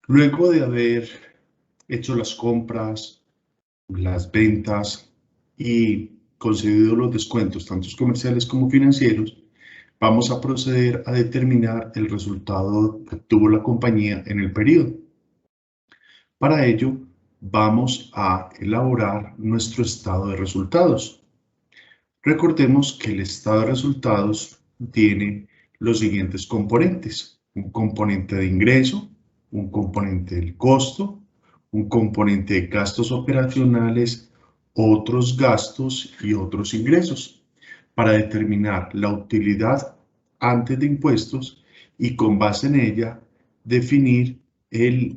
Luego de haber hecho las compras, las ventas y concedido los descuentos, tanto comerciales como financieros, vamos a proceder a determinar el resultado que obtuvo la compañía en el periodo. Para ello, vamos a elaborar nuestro estado de resultados. Recordemos que el estado de resultados tiene los siguientes componentes: un componente de ingreso, un componente del costo, un componente de gastos operacionales, otros gastos y otros ingresos, para determinar la utilidad antes de impuestos y con base en ella definir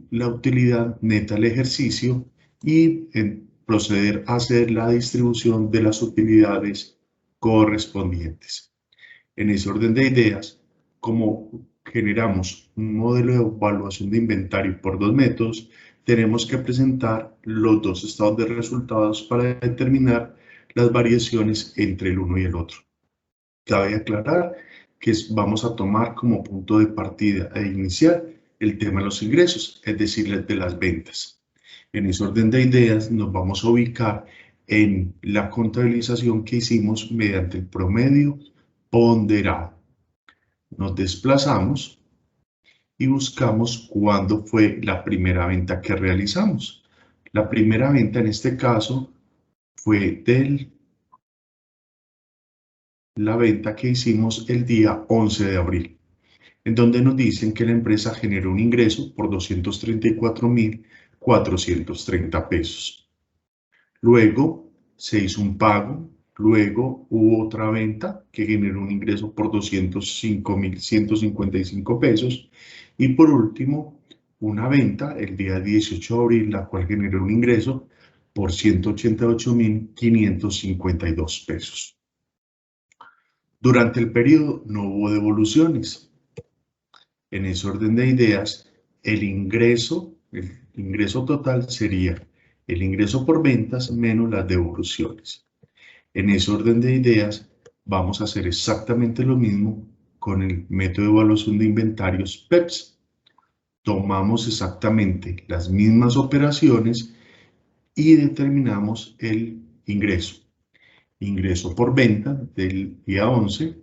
la utilidad neta del ejercicio y proceder a hacer la distribución de las utilidades correspondientes. En ese orden de ideas, como generamos un modelo de evaluación de inventario por dos métodos, tenemos que presentar los dos estados de resultados para determinar las variaciones entre el uno y el otro. Cabe aclarar que vamos a tomar como punto de partida e inicial el tema de los ingresos, es decir, el de las ventas. En ese orden de ideas nos vamos a ubicar en la contabilización que hicimos mediante el promedio ponderado. Nos desplazamos y buscamos cuándo fue la primera venta que realizamos. La primera venta en este caso fue la venta que hicimos el día 11 de abril, en donde nos dicen que la empresa generó un ingreso por 234.430 pesos. Luego se hizo un pago, luego hubo otra venta que generó un ingreso por 205.155 pesos y por último una venta el día 18 de abril, la cual generó un ingreso por 188.552 pesos. Durante el periodo no hubo devoluciones. En ese orden de ideas, el ingreso total sería el ingreso por ventas menos las devoluciones. En ese orden de ideas, vamos a hacer exactamente lo mismo con el método de evaluación de inventarios PEPS. Tomamos exactamente las mismas operaciones y determinamos el ingreso. Ingreso por venta del día 11,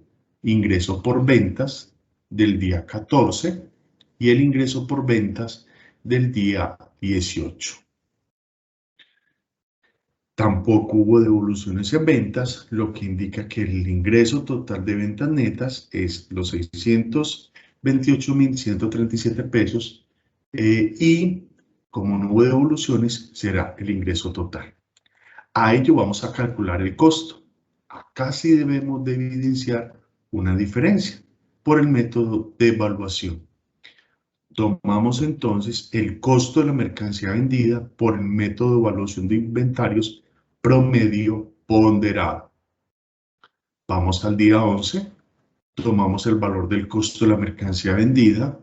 ingreso por ventas del día 14 y el ingreso por ventas del día 18. Tampoco hubo devoluciones en ventas, lo que indica que el ingreso total de ventas netas es los 628.137 pesos y como no hubo devoluciones será el ingreso total. A ello vamos a calcular el costo. Acá sí debemos de evidenciar una diferencia por el método de evaluación. Tomamos entonces el costo de la mercancía vendida por el método de evaluación de inventarios promedio ponderado. Vamos al día 11, tomamos el valor del costo de la mercancía vendida,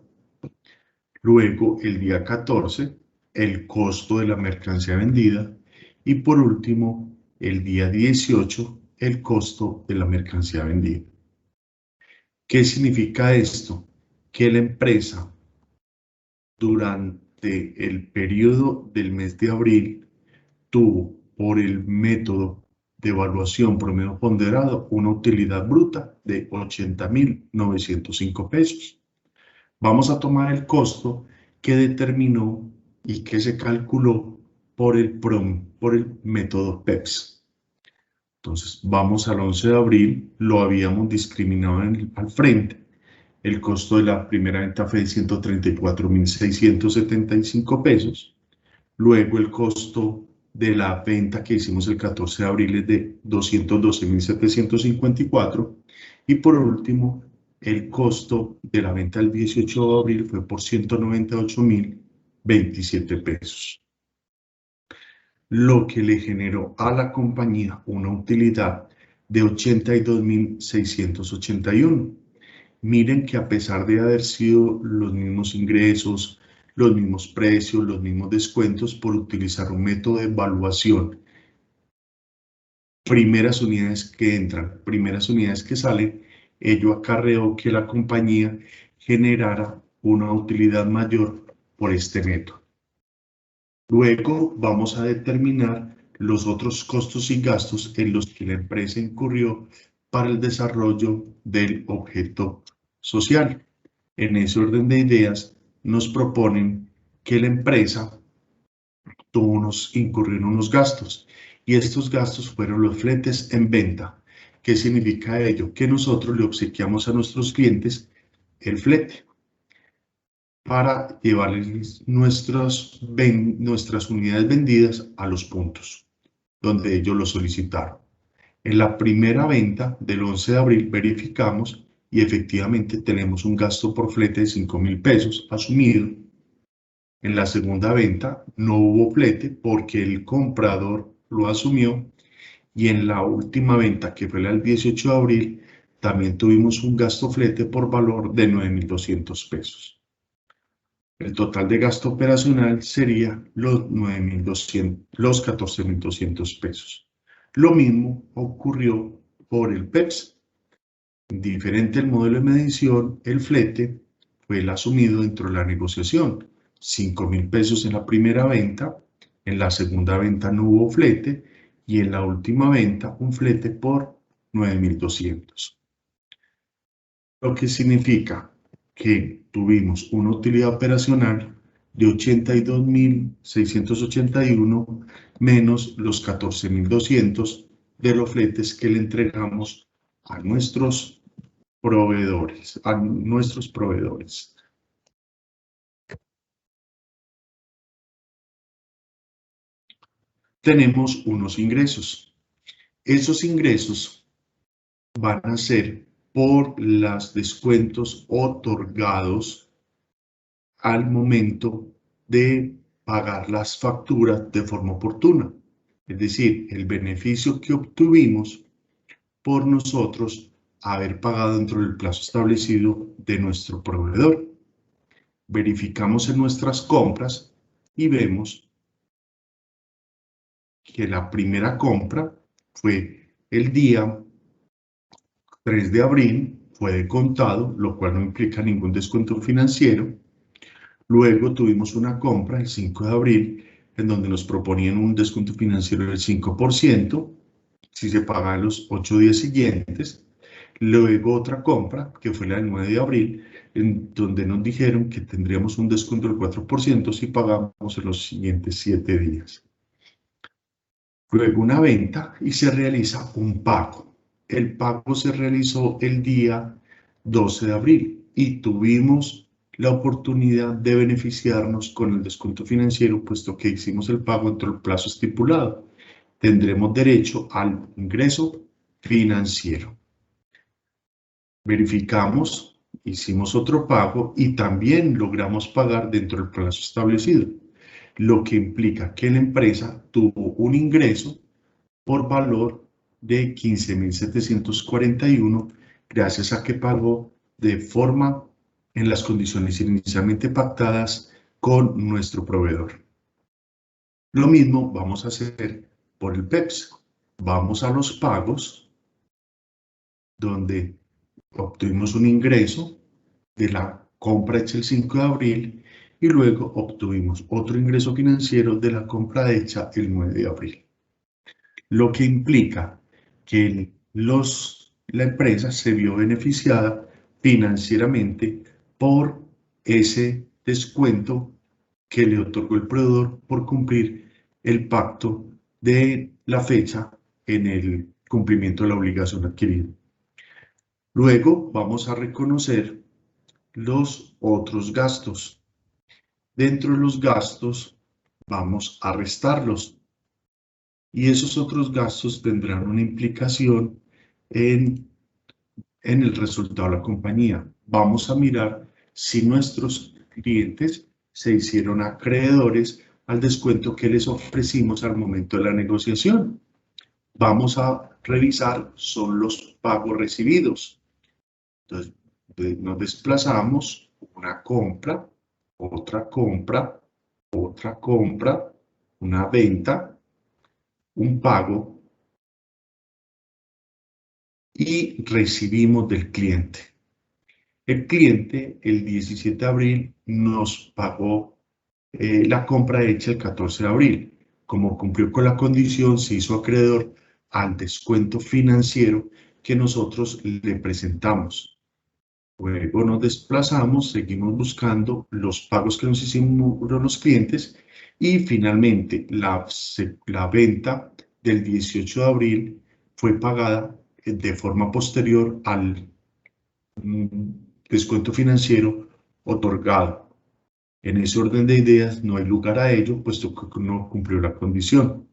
luego el día 14, el costo de la mercancía vendida y por último el día 18, el costo de la mercancía vendida. ¿Qué significa esto? Que la empresa durante el periodo del mes de abril tuvo, por el método de evaluación promedio ponderado, una utilidad bruta de 80.905 pesos. Vamos a tomar el costo que determinó y que se calculó por el método PEPS. Entonces, vamos al 11 de abril, lo habíamos discriminado al frente. El costo de la primera venta fue de 134.675 pesos. Luego el costo de la venta que hicimos el 14 de abril es de 212.754. Y por último, el costo de la venta del 18 de abril fue por 198.027 pesos. Lo que le generó a la compañía una utilidad de 82.681. Miren que a pesar de haber sido los mismos ingresos, los mismos precios, los mismos descuentos, por utilizar un método de evaluación, primeras unidades que entran, primeras unidades que salen, ello acarreó que la compañía generara una utilidad mayor por este método. Luego vamos a determinar los otros costos y gastos en los que la empresa incurrió para el desarrollo del objeto social. En ese orden de ideas nos proponen que la empresa incurrió en unos gastos y estos gastos fueron los fletes en venta. ¿Qué significa ello? Que nosotros le obsequiamos a nuestros clientes el flete para llevarles nuestras unidades vendidas a los puntos donde ellos lo solicitaron. En la primera venta del 11 de abril verificamos y efectivamente tenemos un gasto por flete de 5.000 pesos asumido. En la segunda venta no hubo flete porque el comprador lo asumió y en la última venta, que fue la del 18 de abril, también tuvimos un gasto flete por valor de 9.200 pesos. El total de gasto operacional sería los 14.200 pesos. Lo mismo ocurrió por el PEPS. Diferente el modelo de medición, el flete fue el asumido dentro de la negociación. 5.000 pesos en la primera venta, en la segunda venta no hubo flete y en la última venta un flete por 9.200. Lo que significa que tuvimos una utilidad operacional de 82.681 menos los 14.200 de los fletes que le entregamos a nuestros proveedores, Tenemos unos ingresos. Esos ingresos van a ser por los descuentos otorgados al momento de pagar las facturas de forma oportuna. Es decir, el beneficio que obtuvimos por nosotros haber pagado dentro del plazo establecido de nuestro proveedor. Verificamos en nuestras compras y vemos que la primera compra fue el día 3 de abril, fue de contado, lo cual no implica ningún descuento financiero. Luego tuvimos una compra el 5 de abril, en donde nos proponían un descuento financiero del 5%, si se pagan los 8 días siguientes. Luego otra compra, que fue la del 9 de abril, en donde nos dijeron que tendríamos un descuento del 4% si pagamos en los siguientes 7 días. Luego una venta y se realiza un pago. El pago se realizó el día 12 de abril y tuvimos la oportunidad de beneficiarnos con el descuento financiero, puesto que hicimos el pago dentro del plazo estipulado. Tendremos derecho al ingreso financiero. Verificamos, hicimos otro pago y también logramos pagar dentro del plazo establecido, lo que implica que la empresa tuvo un ingreso por valor de 15.741 gracias a que pagó de forma en las condiciones inicialmente pactadas con nuestro proveedor. Lo mismo vamos a hacer por el PEPS. Vamos a los pagos, donde obtuvimos un ingreso de la compra hecha el 5 de abril y luego obtuvimos otro ingreso financiero de la compra hecha el 9 de abril. Lo que implica que la empresa se vio beneficiada financieramente por ese descuento que le otorgó el proveedor por cumplir el pacto de la fecha en el cumplimiento de la obligación adquirida. Luego vamos a reconocer los otros gastos. Dentro de los gastos vamos a restarlos y esos otros gastos tendrán una implicación en el resultado de la compañía. Vamos a mirar si nuestros clientes se hicieron acreedores al descuento que les ofrecimos al momento de la negociación. Vamos a revisar son los pagos recibidos. Entonces, nos desplazamos, una compra, otra compra, otra compra, una venta, un pago y recibimos del cliente. El cliente el 17 de abril nos pagó la compra hecha el 14 de abril. Como cumplió con la condición, se hizo acreedor al descuento financiero que nosotros le presentamos. Luego nos desplazamos, seguimos buscando los pagos que nos hicimos los clientes y finalmente la venta del 18 de abril fue pagada de forma posterior al descuento financiero otorgado. En ese orden de ideas no hay lugar a ello, puesto que no cumplió la condición.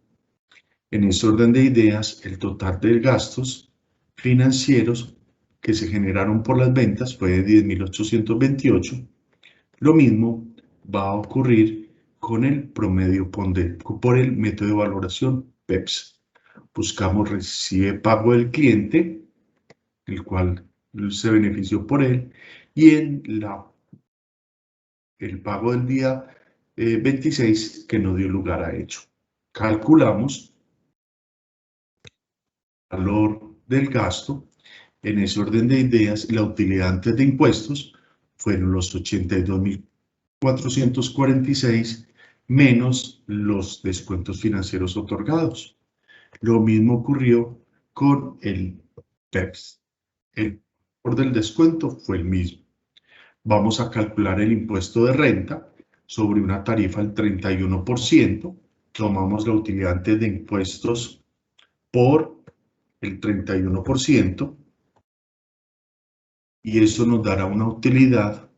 En ese orden de ideas, el total de gastos financieros que se generaron por las ventas fue de 10.828. Lo mismo va a ocurrir con el promedio por el método de valoración PEPS. Buscamos recibe pago del cliente, el cual se benefició por él, y en el pago del día 26 que no dio lugar a ello. Calculamos el valor del gasto. En ese orden de ideas, la utilidad antes de impuestos fueron los 82.446 menos los descuentos financieros otorgados. Lo mismo ocurrió con el PEPS. El valor del descuento fue el mismo. Vamos a calcular el impuesto de renta sobre una tarifa del 31%. Tomamos la utilidad antes de impuestos por el 31%. Y eso nos dará una utilidad,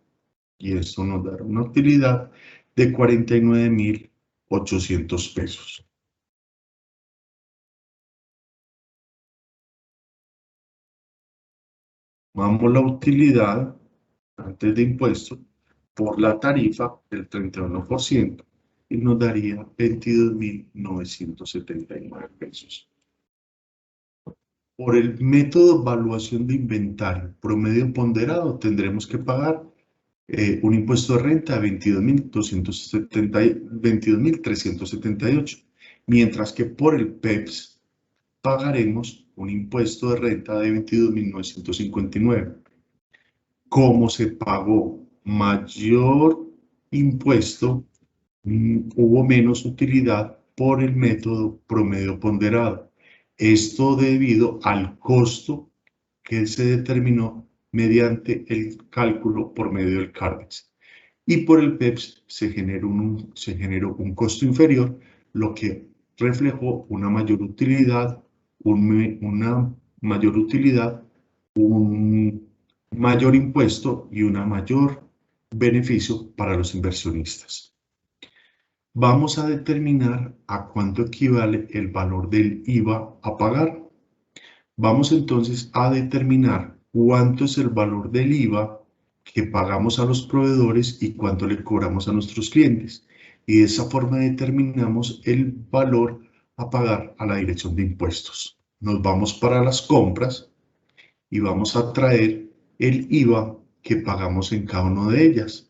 de 49.800 pesos. Tomamos la utilidad antes de impuestos por la tarifa del 31% y nos daría 22.979 pesos. Por el método de evaluación de inventario promedio ponderado tendremos que pagar un impuesto de renta de 22.378, mientras que por el PEPS pagaremos un impuesto de renta de 22.959. Como se pagó mayor impuesto, hubo menos utilidad por el método promedio ponderado. Esto debido al costo que se determinó mediante el cálculo por medio del CARDEX. Y por el PEPS se generó un costo inferior, lo que reflejó una mayor utilidad, un mayor impuesto y un mayor beneficio para los inversionistas. Vamos a determinar a cuánto equivale el valor del IVA a pagar. Vamos entonces a determinar cuánto es el valor del IVA que pagamos a los proveedores y cuánto le cobramos a nuestros clientes. Y de esa forma determinamos el valor a pagar a la Dirección de Impuestos. Nos vamos para las compras y vamos a traer el IVA que pagamos en cada una de ellas.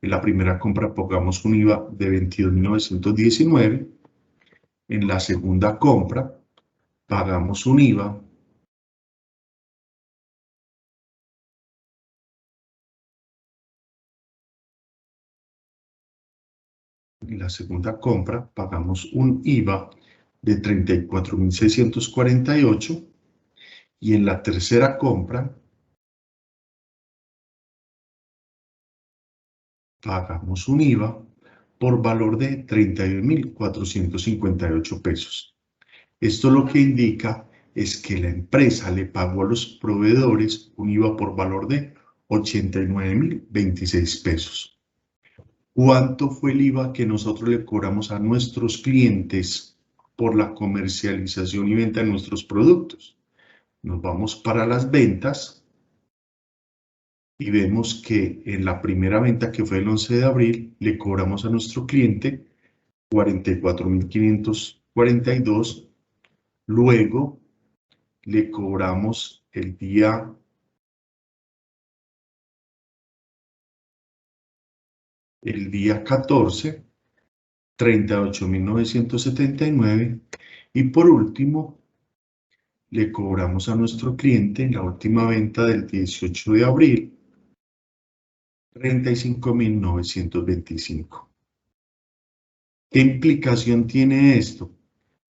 En la primera compra pagamos un IVA de 22.919. En la segunda compra pagamos un IVA en la segunda compra pagamos un IVA de 34.648 y en la tercera compra pagamos un IVA por valor de 31.458 pesos. Esto lo que indica es que la empresa le pagó a los proveedores un IVA por valor de 89.026 pesos. ¿Cuánto fue el IVA que nosotros le cobramos a nuestros clientes por la comercialización y venta de nuestros productos? Nos vamos para las ventas y vemos que en la primera venta, que fue el 11 de abril, le cobramos a nuestro cliente 44.542. Luego le cobramos el día 14, 38.979. Y por último, le cobramos a nuestro cliente en la última venta del 18 de abril 35.925. ¿Qué implicación tiene esto?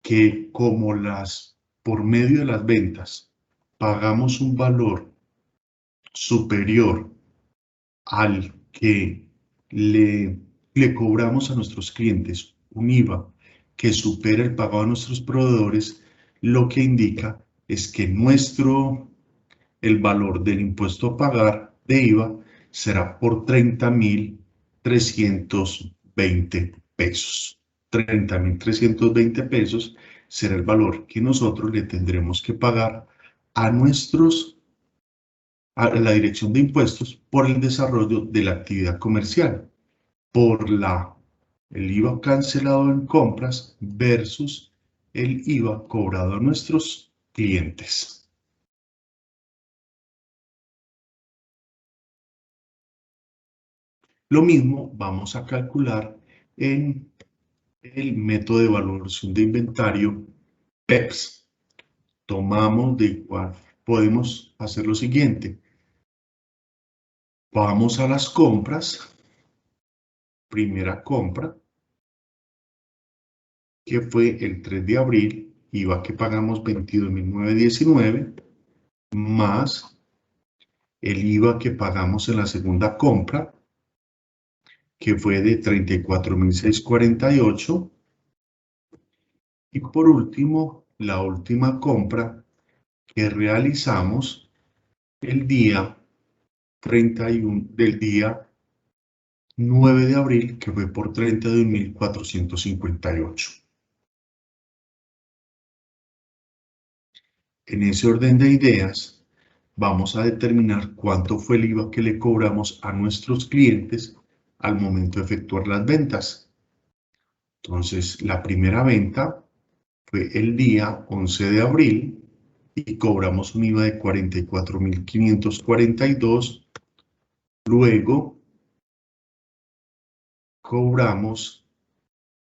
Que como por medio de las ventas pagamos un valor superior al que le cobramos a nuestros clientes un IVA que supera el pago a nuestros proveedores, lo que indica es que el valor del impuesto a pagar de IVA será por 30.320 pesos. 30.320 pesos será el valor que nosotros le tendremos que pagar a la Dirección de Impuestos por el desarrollo de la actividad comercial, por el IVA cancelado en compras versus el IVA cobrado a nuestros clientes. Lo mismo vamos a calcular en el método de valoración de inventario PEPS. Tomamos de igual, podemos hacer lo siguiente. Vamos a las compras. Primera compra, que fue el 3 de abril, IVA que pagamos 22.919, más el IVA que pagamos en la segunda compra, que fue de 34.648. Y por último, la última compra que realizamos el día 31 del día 9 de abril, que fue por 31.458. En ese orden de ideas, vamos a determinar cuánto fue el IVA que le cobramos a nuestros clientes al momento de efectuar las ventas. Entonces, la primera venta fue el día 11 de abril y cobramos un IVA de 44.542. Luego, cobramos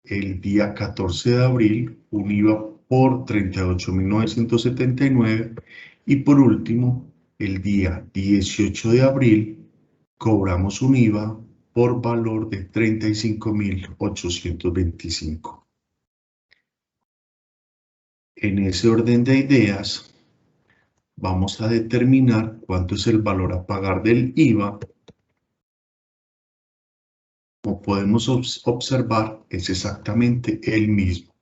el día 14 de abril un IVA por 38.979 y por último, el día 18 de abril cobramos un IVA por valor de 35.825. En ese orden de ideas, vamos a determinar cuánto es el valor a pagar del IVA. Como podemos observar, es exactamente el mismo.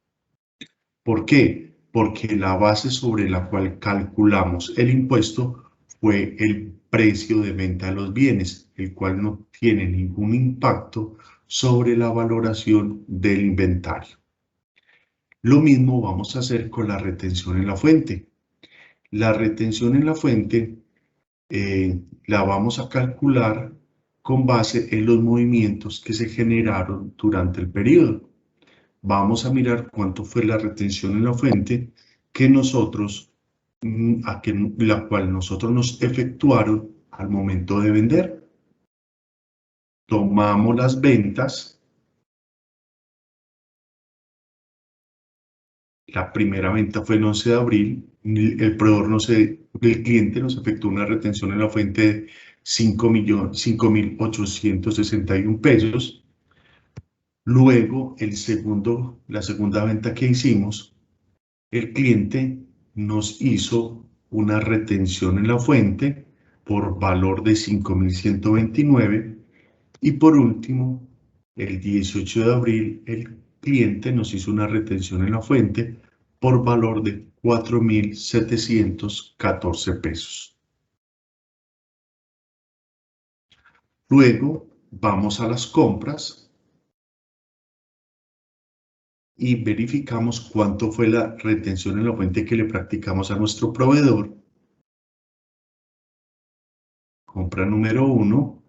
¿Por qué? Porque la base sobre la cual calculamos el impuesto fue el precio de venta de los bienes, el cual no tiene ningún impacto sobre la valoración del inventario. Lo mismo vamos a hacer con la retención en la fuente. La retención en la fuente la vamos a calcular con base en los movimientos que se generaron durante el periodo. Vamos a mirar cuánto fue la retención en la fuente que la cual nosotros nos efectuaron al momento de vender. Tomamos las ventas. La primera venta fue el 11 de abril. El cliente nos efectuó una retención en la fuente de 5.861 pesos. Luego, la segunda venta que hicimos, el cliente nos hizo una retención en la fuente por valor de 5.129 y por último, el 18 de abril, el cliente nos hizo una retención en la fuente por valor de 4.714 pesos. Luego, vamos a las compras y verificamos cuánto fue la retención en la fuente que le practicamos a nuestro proveedor. Compra número 1.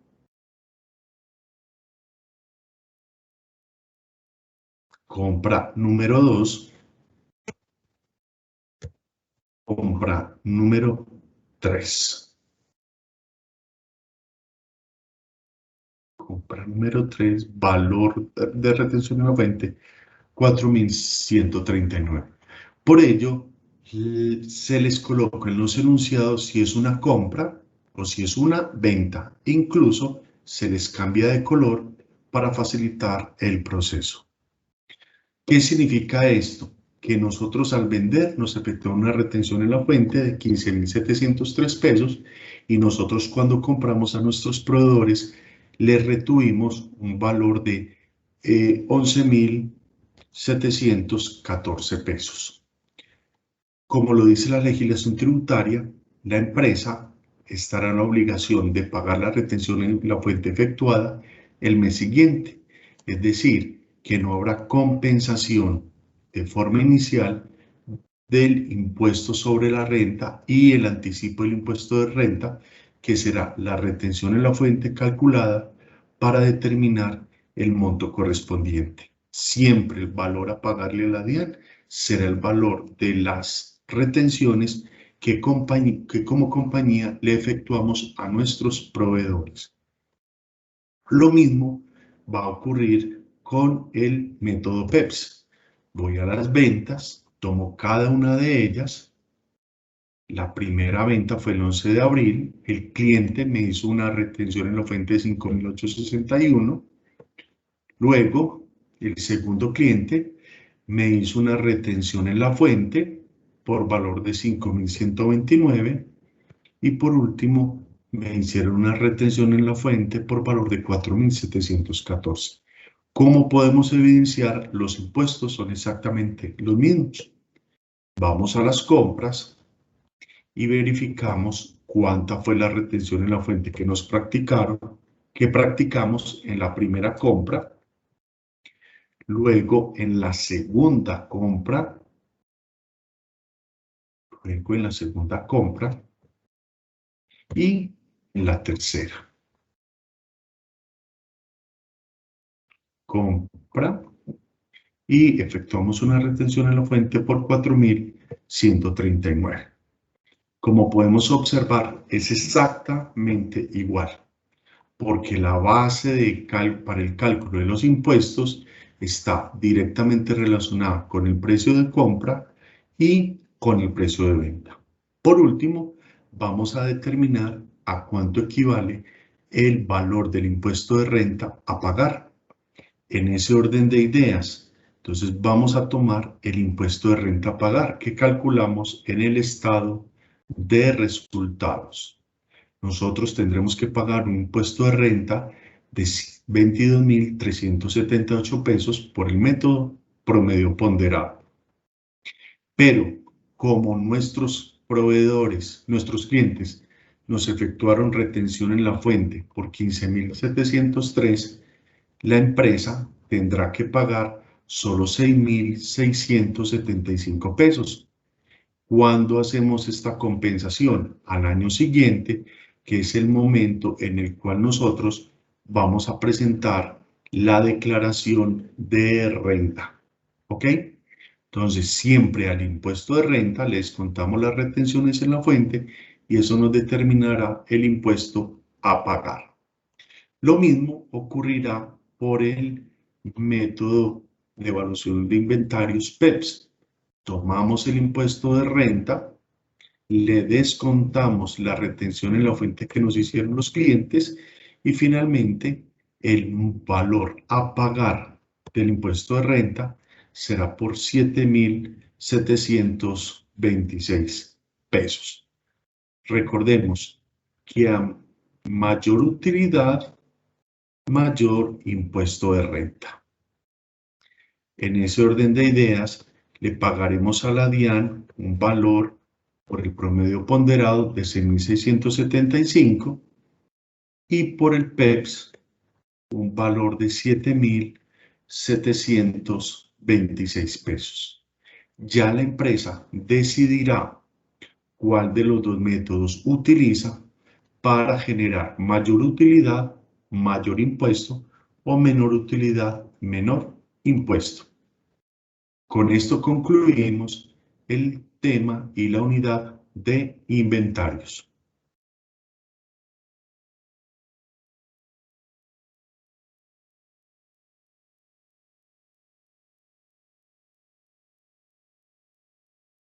Compra número 2. Compra número 3. Compra número 3, valor de retención en la fuente, 4.139. Por ello, se les coloca en los enunciados si es una compra o si es una venta. Incluso se les cambia de color para facilitar el proceso. ¿Qué significa esto? Que nosotros al vender nos efectúa una retención en la fuente de 15.703 pesos y nosotros cuando compramos a nuestros proveedores les retuvimos un valor de 11.714 pesos. Como lo dice la legislación tributaria, la empresa estará en la obligación de pagar la retención en la fuente efectuada el mes siguiente, es decir, que no habrá compensación de forma inicial del impuesto sobre la renta y el anticipo del impuesto de renta, que será la retención en la fuente calculada para determinar el monto correspondiente. Siempre el valor a pagarle a la DIAN será el valor de las retenciones que como compañía le efectuamos a nuestros proveedores. Lo mismo va a ocurrir con el método PEPS. Voy a las ventas, tomo cada una de ellas. La primera venta fue el 11 de abril. El cliente me hizo una retención en la fuente de 5.861. Luego, el segundo cliente me hizo una retención en la fuente por valor de 5.129. Y por último, me hicieron una retención en la fuente por valor de 4.714. ¿Cómo podemos evidenciar? Los impuestos son exactamente los mismos. Vamos a las compras y verificamos cuánta fue la retención en la fuente que practicamos en la primera compra. Luego en la segunda compra. Luego en la segunda compra. Y en la tercera compra y efectuamos una retención en la fuente por 4.139. Como podemos observar, es exactamente igual, porque la base para el cálculo de los impuestos está directamente relacionada con el precio de compra y con el precio de venta. Por último, vamos a determinar a cuánto equivale el valor del impuesto de renta a pagar. En ese orden de ideas, entonces vamos a tomar el impuesto de renta a pagar que calculamos en el estado de resultados. Nosotros tendremos que pagar un impuesto de renta de 22.378 pesos por el método promedio ponderado. Pero como nuestros proveedores, nuestros clientes, nos efectuaron retención en la fuente por 15.703, la empresa tendrá que pagar solo 6.675 pesos. ¿Cuándo hacemos esta compensación? Al año siguiente, que es el momento en el cual nosotros vamos a presentar la declaración de renta. ¿Ok? Entonces, siempre al impuesto de renta le descontamos las retenciones en la fuente y eso nos determinará el impuesto a pagar. Lo mismo ocurrirá por el método de evaluación de inventarios PEPS. Tomamos el impuesto de renta, le descontamos la retención en la fuente que nos hicieron los clientes y finalmente el valor a pagar del impuesto de renta será por 7.726 pesos. Recordemos que a mayor utilidad, mayor impuesto de renta. En ese orden de ideas, le pagaremos a la DIAN un valor por el promedio ponderado de 6.675 y por el PEPS un valor de 7.726 pesos. Ya la empresa decidirá cuál de los dos métodos utiliza para generar mayor utilidad, mayor impuesto o menor utilidad, menor impuesto. Con esto concluimos el tema y la unidad de inventarios.